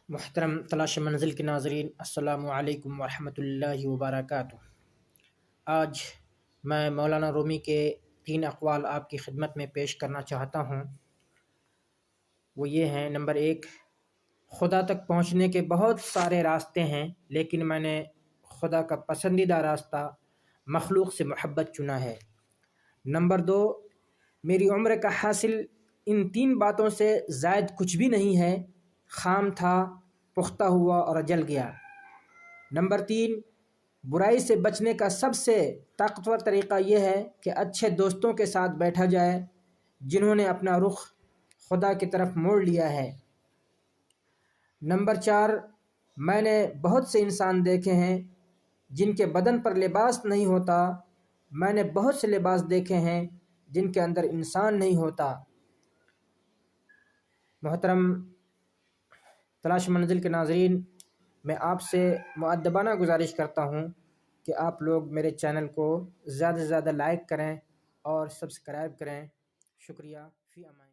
محترم تلاش منزل کے ناظرین، السلام علیکم ورحمۃ اللہ وبرکاتہ۔ آج میں مولانا رومی کے 3 اقوال آپ کی خدمت میں پیش کرنا چاہتا ہوں۔ وہ یہ ہیں: نمبر 1، خدا تک پہنچنے کے بہت سارے راستے ہیں، لیکن میں نے خدا کا پسندیدہ راستہ مخلوق سے محبت چنا ہے۔ نمبر 2، میری عمر کا حاصل ان 3 باتوں سے زائد کچھ بھی نہیں ہے، خام تھا، پختہ ہوا اور جل گیا۔ نمبر 3، برائی سے بچنے کا سب سے طاقتور طریقہ یہ ہے کہ اچھے دوستوں کے ساتھ بیٹھا جائے جنہوں نے اپنا رخ خدا کی طرف موڑ لیا ہے۔ نمبر 4، میں نے بہت سے انسان دیکھے ہیں جن کے بدن پر لباس نہیں ہوتا، میں نے بہت سے لباس دیکھے ہیں جن کے اندر انسان نہیں ہوتا۔ محترم تلاش منزل کے ناظرین، میں آپ سے مؤدبانہ گزارش کرتا ہوں کہ آپ لوگ میرے چینل کو زیادہ سے زیادہ لائک کریں اور سبسکرائب کریں۔ شکریہ، فی امان۔